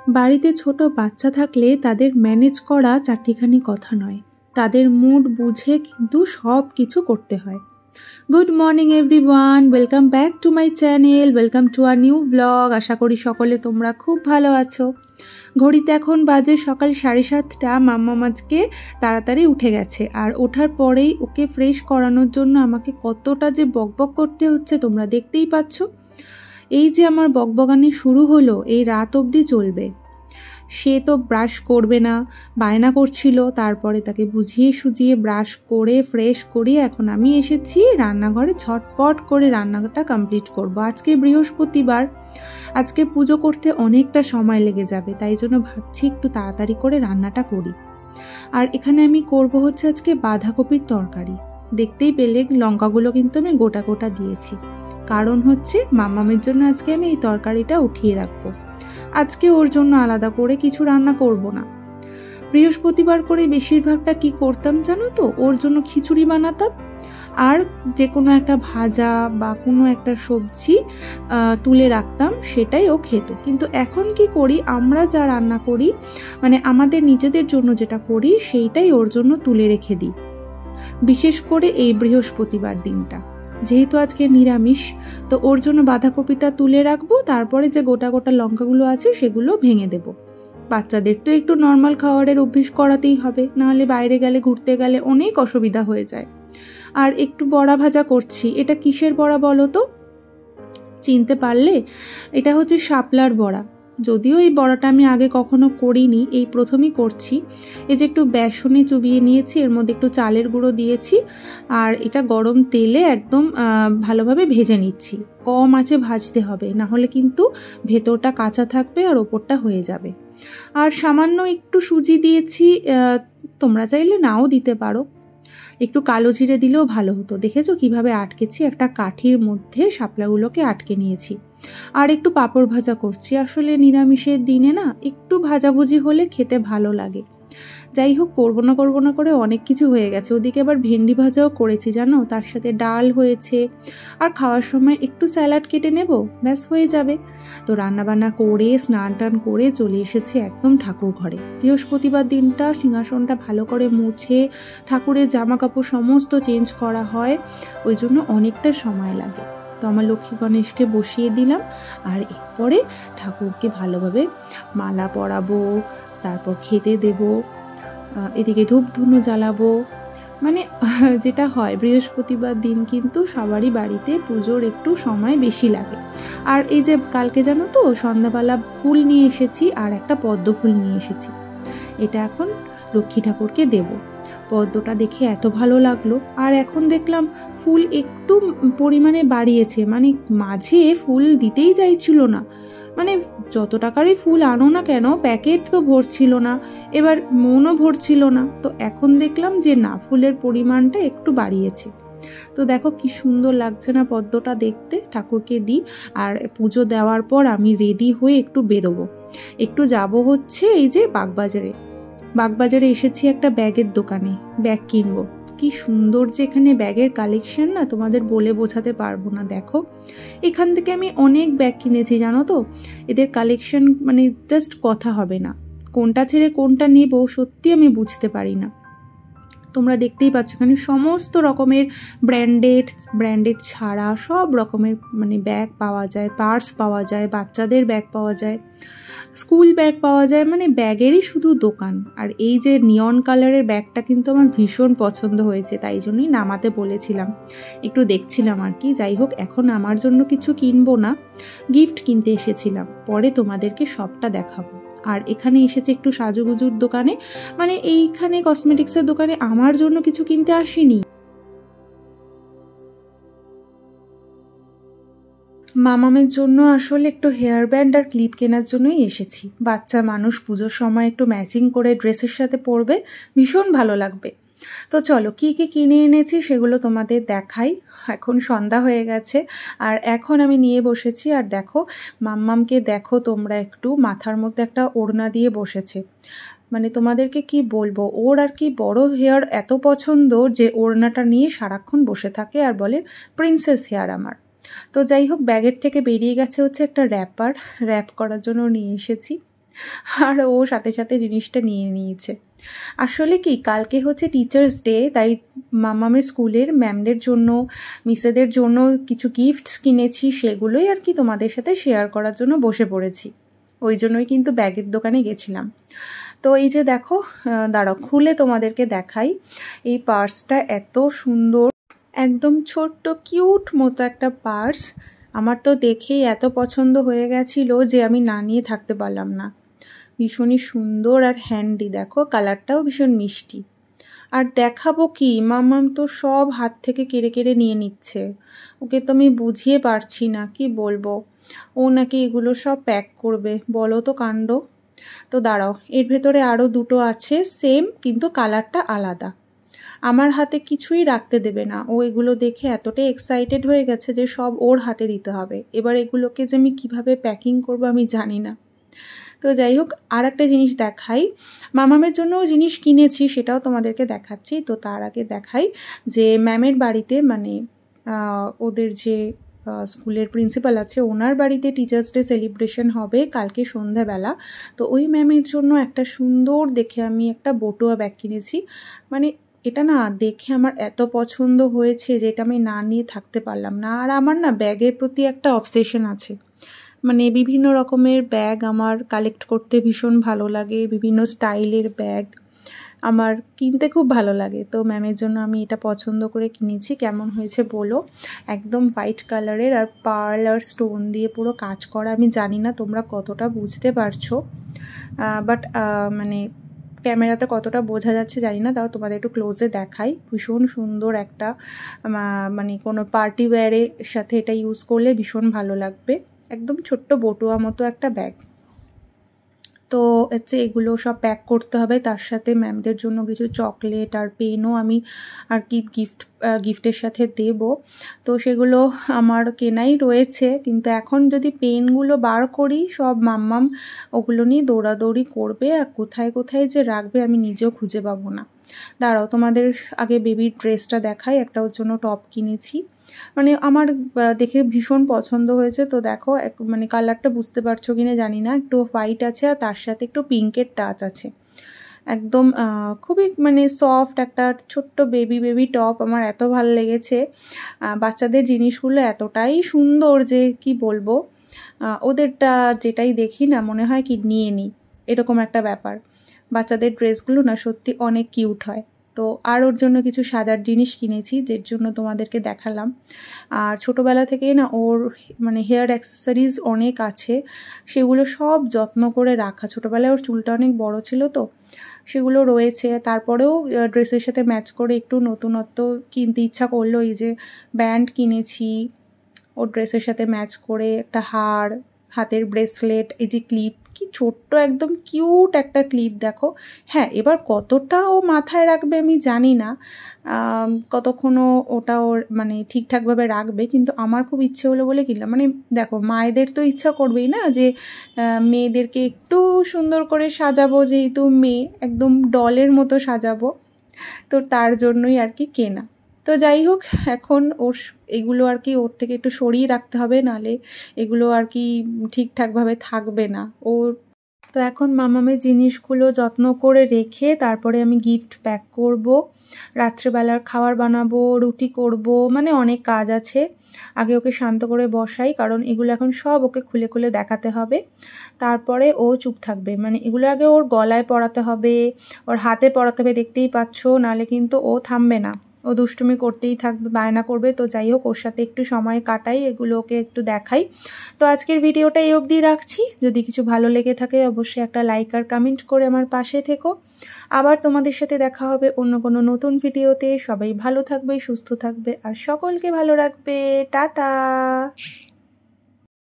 বাড়িতে ছোট বাচ্চা থাকলে তাদের ম্যানেজ করা চারটিখানি কথা নয়, তাদের মুড বুঝে কিন্তু সব কিছু করতে হয়। Good morning everyone, welcome back to my channel, welcome to a new blog. আশা করি সকলে তোমরা খুব ভালো আছো। ঘড়িতে এখন বাজে সকাল 7:30। মাম্মাম আজকে তাড়াতাড়ি উঠে গেছে, আর ওঠার পরেই ওকে ফ্রেশ করানোর জন্য আমাকে কতটা যে বকবক করতে হচ্ছে তোমরা দেখতেই পাচ্ছ। এই যে আমার বকবকানি শুরু হলো, এই রাত অবধি চলবে। সে তো ব্রাশ করবে না, বায়না করছিল, তারপরে তাকে বুঝিয়ে সুজিয়ে ব্রাশ করে ফ্রেশ করিয়ে এখন আমি এসেছি রান্নাঘরে, ঝটপট করে রান্নাটা কমপ্লিট করব। আজকে বৃহস্পতিবার, আজকে পুজো করতে অনেকটা সময় লেগে যাবে, তাই জন্য ভাবছি একটু তাড়াতাড়ি করে রান্নাটা করি। আর এখানে আমি করব হচ্ছে আজকে বাঁধাকপির তরকারি। দেখতেই পেলে লঙ্কাগুলো কিন্তু আমি গোটা গোটা দিয়েছি, কারণ হচ্ছে মাম্মামের জন্য আজকে আমি এই তরকারিটা উঠিয়ে রাখবো। আজকে ওর জন্য আলাদা করে কিছু রান্না করব না। বৃহস্পতিবার করে বেশিরভাগটা কি করতাম জানো তো, ওর জন্য খিচুড়ি বানাতাম আর যে কোনো একটা ভাজা বা কোনো একটা সবজি তুলে রাখতাম, সেটাই ও খেত। কিন্তু এখন কি করি, আমরা যা রান্না করি মানে আমাদের নিজেদের জন্য যেটা করি সেইটাই ওর জন্য তুলে রেখে দিই, বিশেষ করে এই বৃহস্পতিবার দিনটা যেহেতু আজকে নিরামিষ, তো ওর জন্য বাঁধাকপিটা তুলে রাখবো, তারপরে যে গোটা গোটা লঙ্কাগুলো আছে সেগুলো ভেঙে দেব। বাচ্চাদের তো একটু নর্মাল খাবারের অভ্যেস করাতেই হবে, নাহলে বাইরে গেলে ঘুরতে গেলে অনেক অসুবিধা হয়ে যায়। আর একটু বড়া ভাজা করছি। এটা কিসের বড়া বলো তো? চিনতে পারলে? এটা হচ্ছে শাপলার বড়া। যদিও এই বড়াটা আমি আগে কখনো করিনি, এই প্রথমই করছি। এই যে একটু বেসনে চুবিয়ে নিয়েছি, এর মধ্যে একটু চালের গুঁড়ো দিয়েছি, আর এটা গরম তেলে একদম ভালোভাবে ভেজে নিচ্ছি। কম আঁচে ভাজতে হবে, না হলে কিন্তু ভেতরটা কাঁচা থাকবে আর ওপরটা হয়ে যাবে। আর সামান্য একটু সুজি দিয়েছি, তোমরা চাইলে নাও দিতে পারো। একটু কালো জিরে দিলেও ভালো হতো। দেখেছো কিভাবে আটকেছি, একটা কাঠির মধ্যে শাপলাগুলোকে আটকে নিয়েছি। আর একটু পাঁপড় ভাজা করছি। আসলে নিরামিষের দিনে না একটু ভাজাভুজি হলে খেতে ভালো লাগে। যাই হোক, করবো না করে অনেক কিছু হয়ে গেছে। ওদিকে আবার ভেন্ডি ভাজাও করেছি জানো, তার সাথে ডাল হয়েছে, আর খাওয়ার সময় একটু স্যালাড কেটে নেব, ব্যাস হয়ে যাবে। তো রান্নাবান্না করে স্নান টান করে চলে এসেছি একদম ঠাকুর ঘরে। বৃহস্পতিবার দিনটা সিংহাসনটা ভালো করে মুছে ঠাকুরের জামা কাপড় সমস্ত চেঞ্জ করা হয়, ওই জন্য অনেকটা সময় লাগে। তো আমার লক্ষ্মী গণেশকে বসিয়ে দিলাম, আর এরপরে ঠাকুরকে ভালোভাবে মালা পরাবো, তারপর খেতে দেব, এদিকে ধূপ ধুনো জ্বালাবো। মানে যেটা হয় বৃহস্পতিবার দিন কিন্তু সবারই বাড়িতে পুজোর একটু সময় বেশি লাগে। আর এই যে কালকে জানো তো সন্ধ্যাবেলা ফুল নিয়ে এসেছি, আর একটা পদ্ম ফুল নিয়ে এসেছি, এটা এখন লক্ষ্মী ঠাকুরকে দেব। পদ্মটা দেখে এত ভালো লাগলো, আর এখন দেখলাম ফুল একটু পরিমাণে বাড়িয়েছে, মানে মাঝে ফুল দিতেই চাইছিল না। মানে যত টাকারই ফুল আনো না কেন, প্যাকেট তো ভরছিল না, এবার মনও ভরছিল না। তো এখন দেখলাম যে না, ফুলের পরিমাণটা একটু বাড়িয়েছে। তো দেখো কি সুন্দর লাগছে না পদ্মটা দেখতে। ঠাকুরকে দিই, আর পুজো দেওয়ার পর আমি রেডি হয়ে একটু বেরোবো। একটু যাব হচ্ছে এই যে বাগবাজারে এসেছি একটা ব্যাগের দোকানে, ব্যাগ কিনবো। কি সুন্দর যে এখানে ব্যাগের কালেকশন, না তোমাদের বলে বোঝাতে পারবো না। দেখো এখান থেকে আমি অনেক ব্যাগ কিনেছি জানো তো, এদের কালেকশন মানে জাস্ট কথা হবে না। কোনটা ছেড়ে কোনটা নেব সত্যি আমি বুঝতে পারি না। তোমরা দেখতেই পাচ্ছ এখানে সমস্ত রকমের ব্র্যান্ডেড ছাড়া সব রকমের মানে ব্যাগ পাওয়া যায়, পার্স পাওয়া যায়, বাচ্চাদের ব্যাগ পাওয়া যায়, স্কুল ব্যাগ পাওয়া যায়, মানে ব্যাগেরই শুধু দোকান। আর এই যে নিয়ন কালারের ব্যাগটা কিন্তু আমার ভীষণ পছন্দ হয়েছে, তাই জন্যই নামাতে বলেছিলাম, একটু দেখছিলাম আর কি। যাই হোক, এখন আমার জন্য কিছু কিনবো না, গিফট কিনতে এসেছিলাম, পরে তোমাদেরকে সবটা দেখাবো। আর এখানে এসেছে একটু সাজুগুজুর দোকানে, মানে এইখানে কসমেটিক্সের দোকানে আমার জন্য কিছু কিনতে আসিনি। মামামের জন্য আসলে একটু হেয়ার ব্যান্ড আর ক্লিপ কেনার জন্যই এসেছি। বাচ্চা মানুষ, পুজোর সময় একটু ম্যাচিং করে ড্রেসের সাথে পরবে, ভীষণ ভালো লাগবে। তো চলো কি কি কিনে এনেছি সেগুলো তোমাদের দেখাই। এখন সন্ধ্যা হয়ে গেছে, আর এখন আমি নিয়ে বসেছি। আর দেখো মাম্মামকে দেখো তোমরা, একটু মাথার মধ্যে একটা ওড়না দিয়ে বসেছে। মানে তোমাদেরকে কি বলবো, ওর আর কি বড় হেয়ার এত পছন্দ যে ওড়নাটা নিয়ে সারাক্ষণ বসে থাকে আর বলে প্রিন্সেস হেয়ার আমার। তো যাই হোক, ব্যাগের থেকে বেরিয়ে গেছে হচ্ছে একটা র্যাপ করার জন্য নিয়ে এসেছি। আর ও সাথে সাথে জিনিসটা নিয়ে নিয়েছে। আসলে কি কালকে হচ্ছে টিচার্স ডে, তাই মামামের স্কুলের ম্যামদের জন্য মিসেদের জন্য কিছু গিফটস কিনেছি, সেগুলোই আর কি তোমাদের সাথে শেয়ার করার জন্য বসে পড়েছি। ওই জন্যই কিন্তু ব্যাগের দোকানে গেছিলাম। তো এই যে দেখো, দাঁড়াও খুলে তোমাদেরকে দেখাই। এই পার্সটা এত সুন্দর, একদম ছোট্ট কিউট মতো একটা পার্স। আমার তো দেখেই এত পছন্দ হয়ে গেছিল যে আমি না নিয়ে থাকতে পারলাম না। ভীষণই সুন্দর আর হ্যান্ডি, দেখো কালারটাও ভীষণ মিষ্টি। আর দেখাবো কি, মামাম তো সব হাত থেকে কেড়ে কেড়ে নিয়ে নিচ্ছে। ওকে তো আমি বুঝিয়ে পারছি না কি বলবো। ও নাকি এগুলো সব প্যাক করবে, বলো তো কাণ্ড। তো দাঁড়াও, এর ভেতরে আরও দুটো আছে সেম, কিন্তু কালারটা আলাদা। আমার হাতে কিছুই রাখতে দেবে না। ও এগুলো দেখে এতটাই এক্সাইটেড হয়ে গেছে যে সব ওর হাতে দিতে হবে। এবার এগুলোকে যে আমি কীভাবে প্যাকিং করবো আমি জানি না। তো যাই হোক, আর একটা জিনিস দেখাই, মামামের জন্যও জিনিস কিনেছি, সেটাও তোমাদেরকে দেখাচ্ছি। তো তার আগে দেখাই যে ম্যামের বাড়িতে, মানে ওদের যে স্কুলের প্রিন্সিপাল আছে ওনার বাড়িতে টিচার্স ডে সেলিব্রেশন হবে কালকে সন্ধ্যাবেলা। তো ওই ম্যামের জন্য একটা সুন্দর দেখে আমি একটা বটুয়া ব্যাগ কিনেছি। মানে এটা না দেখে আমার এত পছন্দ হয়েছে যে এটা আমি না নিয়ে থাকতে পারলাম না। আর আমার না ব্যাগের প্রতি একটা অবসেশন আছে, মানে বিভিন্ন রকমের ব্যাগ আমার কালেক্ট করতে ভীষণ ভালো লাগে, বিভিন্ন স্টাইলের ব্যাগ আমার কিনতে খুব ভালো লাগে। তো ম্যামের জন্য আমি এটা পছন্দ করে কিনেছি। কেমন হয়েছে বলো। একদম হোয়াইট কালারের আর পার্ল আর স্টোন দিয়ে পুরো কাজ করা। আমি জানি না তোমরা কতটা বুঝতে পারছো, বাট মানে ক্যামেরাতে কতটা বোঝা যাচ্ছে জানি না, তাও তোমাদের একটু ক্লোজে দেখাই। ভীষণ সুন্দর একটা, মানে কোনো পার্টি ওয়্যারের সাথে এটা ইউজ করলে ভীষণ ভালো লাগবে। একদম ছোট্ট বটুয়া মতো একটা ব্যাগ। তো হচ্ছে এগুলো সব প্যাক করতে হবে, তার সাথে ম্যামদের জন্য কিছু চকলেট আর পেনও আমি আর কি গিফটের সাথে দেব। তো সেগুলো আমার কেনাই রয়েছে, কিন্তু এখন যদি পেনগুলো বার করি সব মাম্মাম ওগুলো নিয়ে দৌড়াদৌড়ি করবে, আর কোথায় কোথায় যে রাখবে আমি নিজেও খুঁজে পাবো না। দাঁড়াও তোমাদের আগে বেবির ড্রেসটা দেখাই। একটা ওর জন্য টপ কিনেছি, মানে আমার দেখে ভীষণ পছন্দ হয়েছে। তো দেখো মানে কালারটা বুঝতে পারছো কিনা জানি না, একটু হোয়াইট আছে আর তার সাথে একটু পিঙ্কের টাচ আছে। একদম খুবই মানে সফট একটা ছোট্ট বেবি টপ। আমার এত ভালো লেগেছে। বাচ্চাদের জিনিসগুলো এতটাই সুন্দর যে কি বলবো, ওদেরটা যেটাই দেখি না মনে হয় কি নিয়ে নিই, এরকম একটা ব্যাপার। বাচ্চাদের ড্রেসগুলো না সত্যি অনেক কিউট হয়। তো আর ওর জন্য কিছু সাজার জিনিস কিনেছি, যের জন্য তোমাদেরকে দেখালাম। আর ছোটোবেলা থেকেই না ওর মানে হেয়ার অ্যাক্সেসরিজ অনেক আছে, সেগুলো সব যত্ন করে রাখা। ছোটোবেলায় ওর চুলটা অনেক বড় ছিল, তো সেগুলো রয়েছে। তারপরেও ড্রেসের সাথে ম্যাচ করে একটু নতুনত্ব কিনতে ইচ্ছা করলো। এই যে ব্যান্ড কিনেছি ওর ড্রেসের সাথে ম্যাচ করে, একটা হার, হাতের ব্রেসলেট, এই যে ক্লিপ, কি ছোট্ট একদম কিউট একটা ক্লিপ দেখো। হ্যাঁ, এবার কতটা ও মাথায় রাখবে আমি জানি না, কতক্ষণও ওটা ওর মানে ঠিকঠাকভাবে রাখবে, কিন্তু আমার খুব ইচ্ছে হলো বলে কিনলাম। মানে দেখো মায়েদের তো ইচ্ছা করবেই না যে মেয়েদেরকে একটু সুন্দর করে সাজাবো, যেহেতু মেয়ে একদম ডলের মতো সাজাবো, তো তার জন্যই আর কি কেনা। তো যাই হোক, এখন ওর এগুলো আর কি ওর থেকে একটু সরিয়ে রাখতে হবে, নাহলে এগুলো আর কি ঠিকঠাকভাবে থাকবে না ওর। তো এখন মামামের জিনিসগুলো যত্ন করে রেখে তারপরে আমি গিফট প্যাক করব, রাত্রেবেলার খাবার বানাবো, রুটি করব, মানে অনেক কাজ আছে। আগে ওকে শান্ত করে বসাই, কারণ এগুলো এখন সব ওকে খুলে খুলে দেখাতে হবে, তারপরে ও চুপ থাকবে। মানে এগুলো আগে ওর গলায় পরাতে হবে, ওর হাতে পরাতে হবে, দেখতেই পাচ্ছ, নাহলে কিন্তু ও থামবে না, ও দুষ্টুমি করতেই থাকবে, বায়না করবে। তো যাই হোক, ওর সাথে একটু সময় কাটাই, এগুলো ওকে একটু দেখাই। তো আজকের ভিডিওটা এই অবধি রাখছি। যদি কিছু ভালো লেগে থাকে অবশ্যই একটা লাইক আর কমেন্ট করে আমার পাশে থেকো। আবার তোমাদের সাথে দেখা হবে অন্য কোনো নতুন ভিডিওতে। সবাই ভালো থাকবে, সুস্থ থাকবে আর সকলকে ভালো রাখবে। টাটা।